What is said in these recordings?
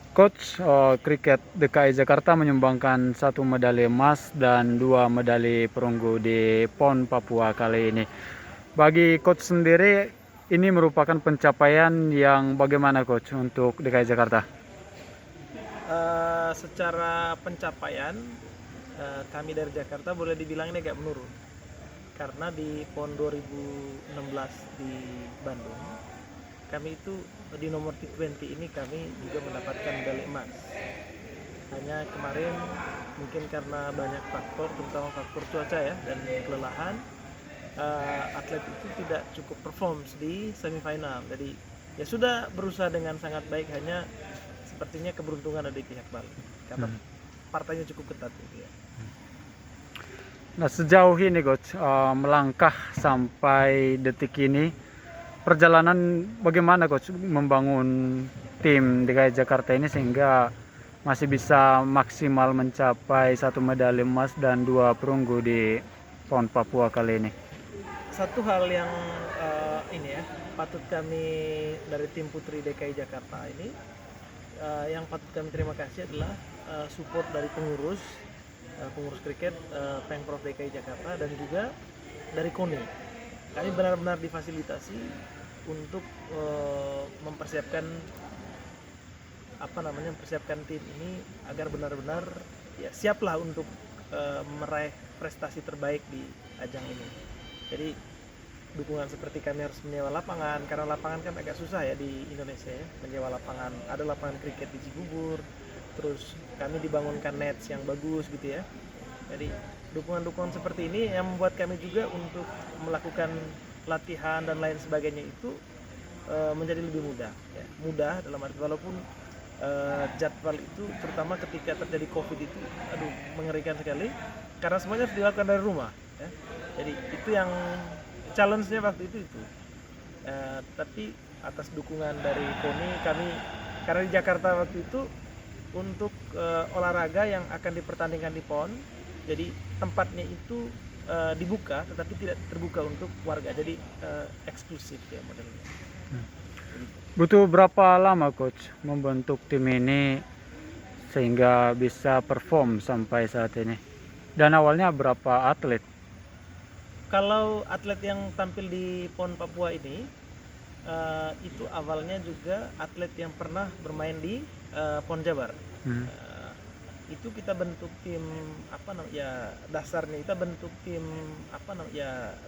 Coach, kriket DKI Jakarta menyumbangkan 1 medali emas dan 2 medali perunggu di PON Papua kali ini. Bagi coach sendiri, ini merupakan pencapaian yang bagaimana coach untuk DKI Jakarta? Secara pencapaian kami dari Jakarta boleh dibilang ini agak menurun karena di PON 2016 di Bandung kami itu di nomor T20 ini kami juga mendapatkan medali emas. Hanya kemarin mungkin karena banyak faktor, terutama faktor cuaca ya dan kelelahan, atlet itu tidak cukup perform di semifinal. Jadi ya sudah berusaha dengan sangat baik, hanya sepertinya keberuntungan ada di pihak Bali karena partainya cukup ketat gitu ya. Nah, sejauh ini coach, melangkah sampai detik ini, perjalanan bagaimana coach membangun tim DKI Jakarta ini sehingga masih bisa maksimal mencapai 1 medali emas dan 2 perunggu di PON Papua kali ini? Satu hal yang ini ya patut kami dari tim putri DKI Jakarta ini yang patut kami terima kasih adalah support dari pengurus kriket Pemprov DKI Jakarta dan juga dari KONI. Kami benar-benar difasilitasi untuk mempersiapkan tim ini agar benar-benar ya siaplah untuk meraih prestasi terbaik di ajang ini. Jadi dukungan seperti kami harus menyewa lapangan, karena lapangan kan agak susah ya di Indonesia ya, menyewa lapangan. Ada lapangan kriket di Cibubur, terus kami dibangunkan nets yang bagus gitu ya. Jadi dukungan-dukungan seperti ini yang membuat kami juga untuk melakukan latihan dan lain sebagainya itu menjadi lebih mudah ya. Mudah dalam arti walaupun jadwal itu terutama ketika terjadi COVID itu mengerikan sekali karena semuanya harus dilakukan dari rumah ya. Jadi itu yang challenge-nya waktu itu. Tapi atas dukungan dari KONI kami karena di Jakarta waktu itu untuk olahraga yang akan dipertandingkan di PON, jadi tempatnya itu dibuka tetapi tidak terbuka untuk warga, jadi eksklusif ya modelnya. Butuh berapa lama coach membentuk tim ini sehingga bisa perform sampai saat ini? Dan awalnya berapa atlet? Kalau atlet yang tampil di PON Papua ini itu awalnya juga atlet yang pernah bermain di PON Jabar. Itu kita bentuk tim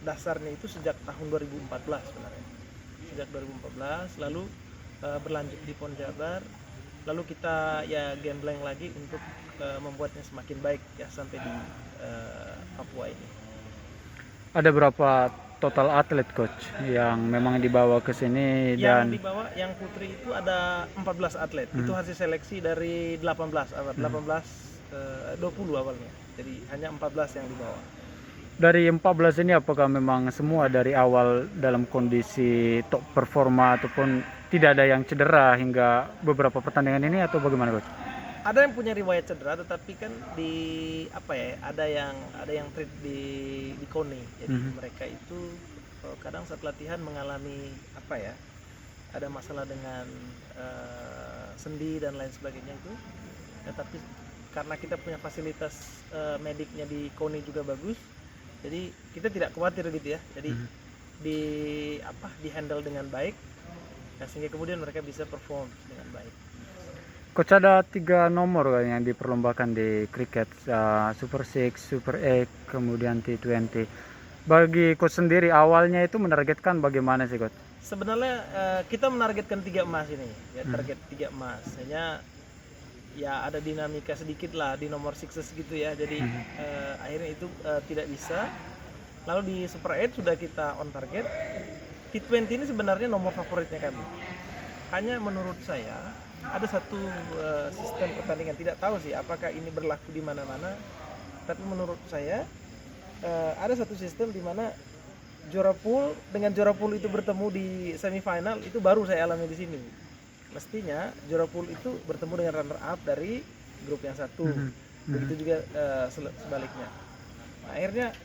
dasarnya itu sejak tahun 2014 sebenarnya. Sejak 2014 lalu berlanjut di PON Jabar, lalu kita ya gambling lagi untuk membuatnya semakin baik ya sampai di Papua ini. Ada berapa total atlet coach yang memang dibawa ke sini? Yang dibawa yang putri itu ada 14 atlet. Itu hasil seleksi dari 18 20 awalnya. Jadi hanya 14 yang dibawa. Dari 14 ini apakah memang semua dari awal dalam kondisi top performa ataupun tidak ada yang cedera hingga beberapa pertandingan ini atau bagaimana coach? Ada yang punya riwayat cedera, tetapi kan ada yang treat di KONI. Jadi mereka itu kadang saat latihan mengalami ada masalah dengan sendi dan lain sebagainya itu. Tapi karena kita punya fasilitas mediknya di KONI juga bagus, jadi kita tidak khawatir gitu ya. Jadi di handle dengan baik, sehingga kemudian mereka bisa perform dengan baik. Coach, ada 3 nomor kan yang diperlombakan di kriket, Super 6, Super 8, kemudian T20. Bagi coach sendiri awalnya itu menargetkan bagaimana sih coach? Sebenarnya kita menargetkan 3 emas ini, ya target 3 emas. Hanya ya ada dinamika sedikit lah di nomor sixes gitu ya. Jadi akhirnya itu tidak bisa. Lalu di Super 8 sudah kita on target. T20 ini sebenarnya nomor favoritnya kami. Hanya menurut saya ada satu sistem pertandingan, tidak tahu sih apakah ini berlaku di mana-mana, tapi menurut saya ada satu sistem di mana juara pool dengan juara pool itu bertemu di semifinal, itu baru saya alami di sini. Mestinya juara pool itu bertemu dengan runner up dari grup yang satu, begitu juga sebaliknya. Nah, akhirnya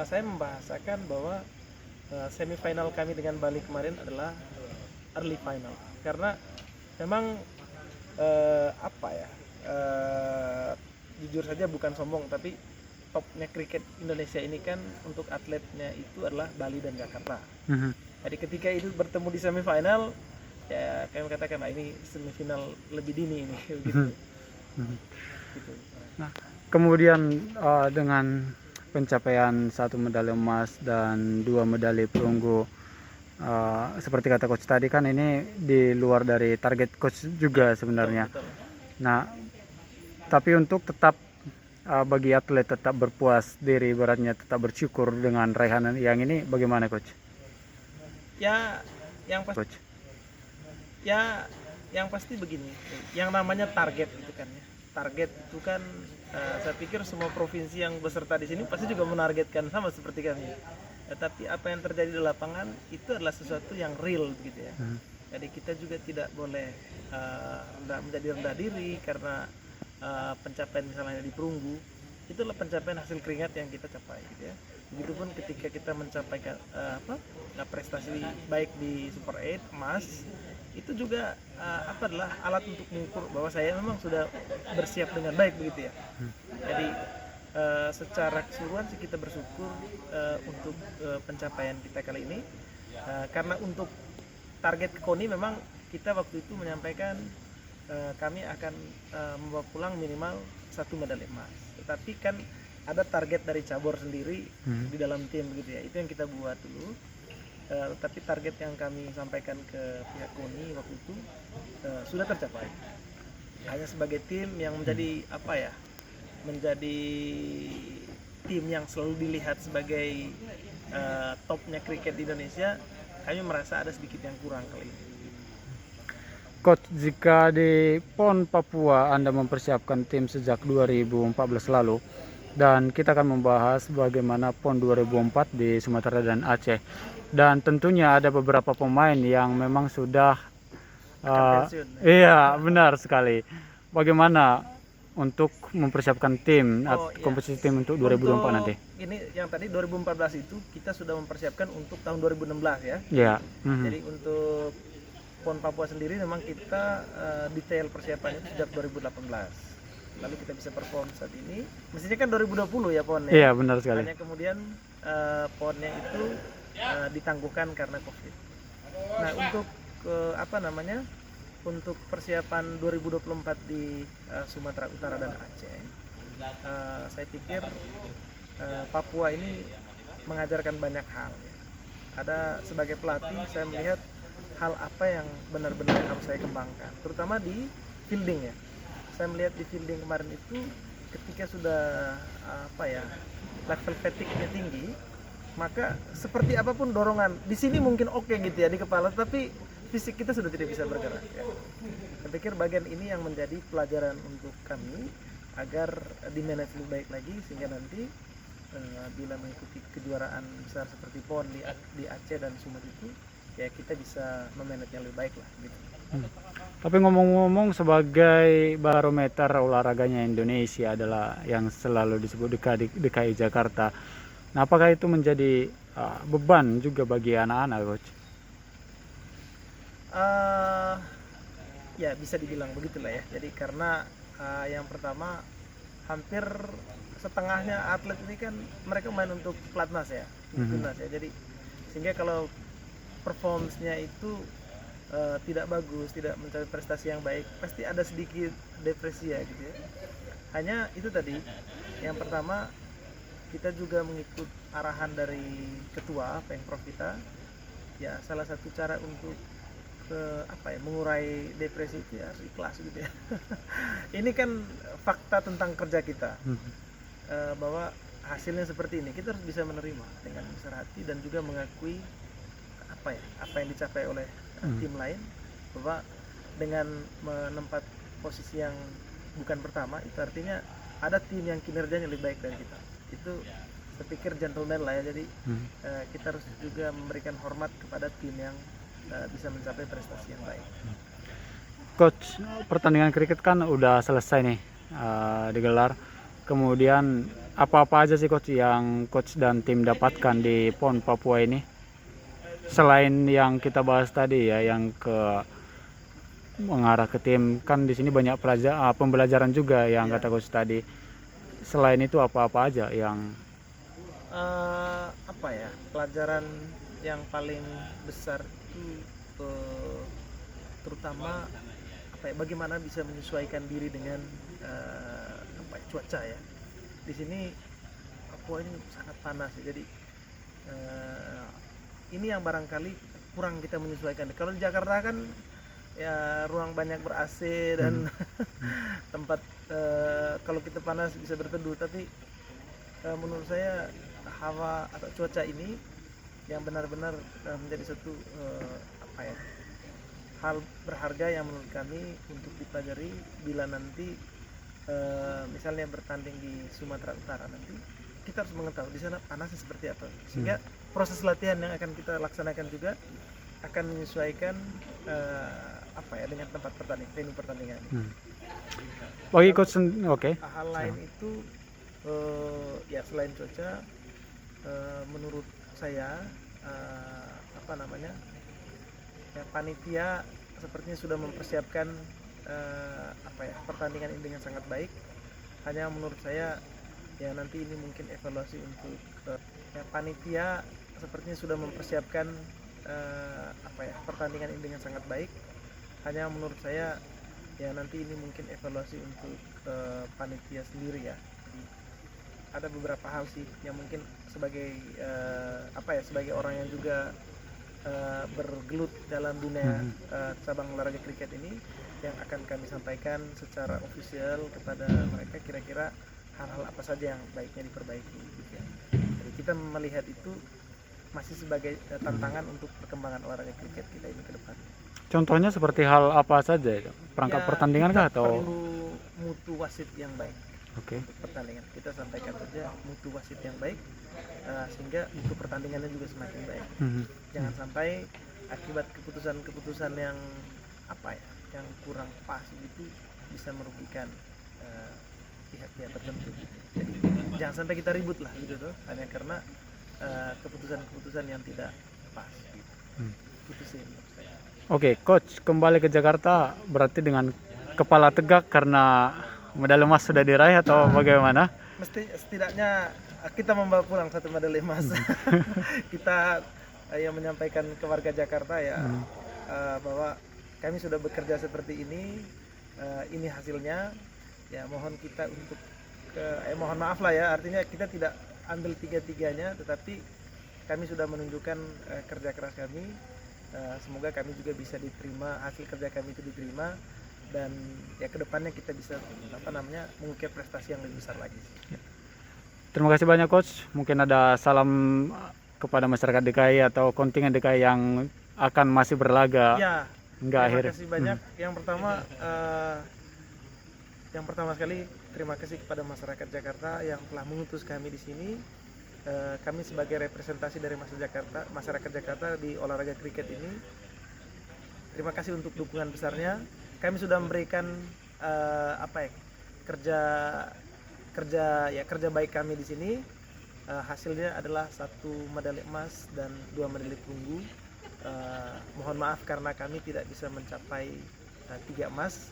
saya membahasakan bahwa semifinal kami dengan Bali kemarin adalah early final, karena memang jujur saja bukan sombong, tapi topnya kriket Indonesia ini kan untuk atletnya itu adalah Bali dan Jakarta. Jadi ketika itu bertemu di semifinal, ya kami katakan, nah ini semifinal lebih dini ini. Begitu. Gitu. Nah, kemudian dengan pencapaian 1 medali emas dan 2 medali perunggu, seperti kata coach tadi kan ini di luar dari target coach juga sebenarnya. Betul. Nah, tapi untuk tetap bagi atlet tetap berpuas diri, ibaratnya tetap bersyukur dengan raihan yang ini, bagaimana coach? Ya, yang pasti, Coach. ya yang pasti begini, yang namanya target itu kan ya. Target itu kan saya pikir semua provinsi yang beserta di sini pasti juga menargetkan sama seperti kami. Tetapi apa yang terjadi di lapangan itu adalah sesuatu yang real gitu ya. Jadi kita juga tidak boleh menjadi rendah diri karena pencapaian misalnya di perunggu, itulah pencapaian hasil keringat yang kita capai gitu ya. Begitupun ketika kita mencapai prestasi baik di Super 8 emas, itu juga adalah alat untuk mengukur bahwa saya memang sudah bersiap dengan baik begitu ya. Jadi secara keseluruhan sih kita bersyukur untuk pencapaian kita kali ini, karena untuk target ke KONI memang kita waktu itu menyampaikan kami akan membawa pulang minimal 1 medali emas. Tetapi kan ada target dari cabur sendiri di dalam tim begitu ya. Itu yang kita buat dulu. Tapi target yang kami sampaikan ke pihak KONI waktu itu sudah tercapai. Hanya sebagai tim yang menjadi menjadi tim yang selalu dilihat sebagai topnya kriket di Indonesia, kami merasa ada sedikit yang kurang kali ini. Coach, jika di PON Papua Anda mempersiapkan tim sejak 2014 lalu, dan kita akan membahas bagaimana PON 2004 di Sumatera dan Aceh, dan tentunya ada beberapa pemain yang memang sudah Pensiun. iya, benar sekali. Bagaimana untuk mempersiapkan tim kompetisi tim untuk 2024 nanti? Ini yang tadi 2014 itu kita sudah mempersiapkan untuk tahun 2016 ya. Ya. Jadi untuk PON Papua sendiri memang kita detail persiapannya sejak 2018. Lalu kita bisa perform saat ini. Mestinya kan 2020 ya PON ya. Iya, benar sekali. Hanya kemudian PON-nya itu ditangguhkan karena Covid. Nah, untuk untuk persiapan 2024 di Sumatera Utara dan Aceh, saya pikir Papua ini mengajarkan banyak hal. Ada sebagai pelatih saya melihat hal apa yang benar-benar harus saya kembangkan, terutama di fielding ya. Saya melihat di fielding kemarin itu ketika sudah level fatigue-nya tinggi, maka seperti apapun dorongan di sini mungkin oke gitu ya di kepala, tapi fisik kita sudah tidak bisa bergerak ya. Saya pikir bagian ini yang menjadi pelajaran untuk kami agar di-manage lebih baik lagi, sehingga nanti bila mengikuti kejuaraan besar seperti PON di Aceh dan Sumatera itu ya kita bisa memanage yang lebih baik lah gitu. Tapi ngomong-ngomong, sebagai barometer olahraganya Indonesia adalah yang selalu disebut DKI Jakarta. Nah, apakah itu menjadi beban juga bagi anak-anak, coach? Ya bisa dibilang begitulah ya. Jadi karena yang pertama hampir setengahnya atlet ini kan mereka main untuk pelatnas ya, timnas ya. Jadi sehingga kalau performance-nya itu tidak bagus, tidak mencapai prestasi yang baik, pasti ada sedikit depresi ya gitu ya. Hanya itu tadi, yang pertama kita juga mengikut arahan dari ketua Pemprov kita. Ya salah satu cara untuk mengurai depresi itu ya harus ikhlas gitu ya. Ini kan fakta tentang kerja kita, bahwa hasilnya seperti ini, kita harus bisa menerima dengan besar hati dan juga mengakui apa yang dicapai oleh tim lain, bahwa dengan menempat posisi yang bukan pertama itu artinya ada tim yang kinerjanya lebih baik dari kita. Itu saya pikir gentleman lah ya. Jadi kita harus juga memberikan hormat kepada tim yang bisa mencapai prestasi yang baik. Coach, pertandingan kriket kan udah selesai nih digelar. Kemudian apa-apa aja sih coach yang coach dan tim dapatkan di PON Papua ini? Selain yang kita bahas tadi ya, yang mengarah ke tim, kan di sini banyak pembelajaran juga yang kata coach tadi. selain itu apa-apa aja yang Apa ya, pelajaran yang paling besar itu terutama apa ya, bagaimana bisa menyesuaikan diri dengan apa ya, cuaca ya. Di sini Papua ini sangat panas ya, jadi ini yang barangkali kurang kita menyesuaikan. Kalau di Jakarta kan ya ruang banyak ber AC dan tempat kalau kita panas bisa berteduh, tapi menurut saya hawa atau cuaca ini yang benar-benar menjadi satu apa ya, hal berharga yang menurut kami untuk dipelajari bila nanti misalnya bertanding di Sumatera Utara nanti, kita harus mengetahui di sana panasnya seperti apa, sehingga proses latihan yang akan kita laksanakan juga akan menyesuaikan apa ya, dengan tempat pertandingan, venue pertandingan. bagi coach oke. Hal lain itu ya selain cuaca, menurut saya apa namanya, ya, panitia sepertinya sudah mempersiapkan apa ya, pertandingan ini dengan sangat baik. Hanya menurut saya ya nanti ini mungkin evaluasi untuk ya, panitia sepertinya sudah mempersiapkan apa ya, pertandingan ini dengan sangat baik. Hanya menurut saya ya nanti ini mungkin evaluasi untuk panitia sendiri ya. Ada beberapa hal sih yang mungkin sebagai apa ya, sebagai orang yang juga bergelut dalam dunia cabang olahraga kriket ini, yang akan kami sampaikan secara ofisial kepada mereka, kira-kira hal-hal apa saja yang baiknya diperbaiki gitu ya. Jadi kita melihat itu masih sebagai tantangan untuk perkembangan olahraga kriket kita ini ke depan. Contohnya seperti hal apa saja itu? Perangkat Ya, pertandingan kah kita atau perlu mutu wasit yang baik oke. untuk pertandingan. Kita sampaikan saja mutu wasit yang baik, sehingga mutu pertandingannya juga semakin baik. Jangan sampai akibat keputusan-keputusan yang apa ya, yang kurang pas gitu bisa merugikan pihak-pihak tertentu. Jadi jangan sampai kita ribut lah gitu tuh, hanya karena keputusan-keputusan yang tidak pas. Itu sih menurut saya. Oke, coach, kembali ke Jakarta berarti dengan kepala tegak karena medali emas sudah diraih atau bagaimana? Mesti setidaknya kita membawa pulang satu medali emas. Kita yang menyampaikan ke warga Jakarta ya bahwa kami sudah bekerja seperti ini hasilnya. Ya mohon kita untuk mohon maaf lah ya, artinya kita tidak ambil tiga-tiganya, tetapi kami sudah menunjukkan kerja keras kami. Semoga kami juga bisa diterima, hasil kerja kami itu diterima, dan ya kedepannya kita bisa apa namanya, mengukir prestasi yang lebih besar lagi. Terima kasih banyak coach. Mungkin ada salam kepada masyarakat DKI atau kontingen DKI yang akan masih berlaga Ya, hingga akhir. terima kasih banyak. Yang pertama sekali terima kasih kepada masyarakat Jakarta yang telah mengutus kami di sini. Kami sebagai representasi dari masyarakat Jakarta di olahraga kriket ini, terima kasih untuk dukungan besarnya. Kami sudah memberikan apa ya, kerja baik kami di sini. Hasilnya adalah 1 medali emas dan 2 medali perunggu. Mohon maaf karena kami tidak bisa mencapai 3 emas,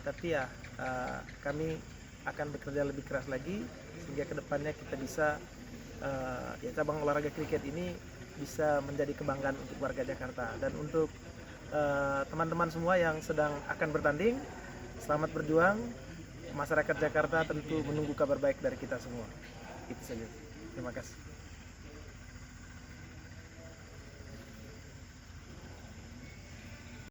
tapi ya kami akan bekerja lebih keras lagi sehingga kedepannya kita bisa ya cabang olahraga kriket ini bisa menjadi kebanggaan untuk warga Jakarta. Dan untuk teman-teman semua yang sedang akan bertanding, selamat berjuang. Masyarakat Jakarta tentu menunggu kabar baik dari kita semua. Itu saja. Terima kasih.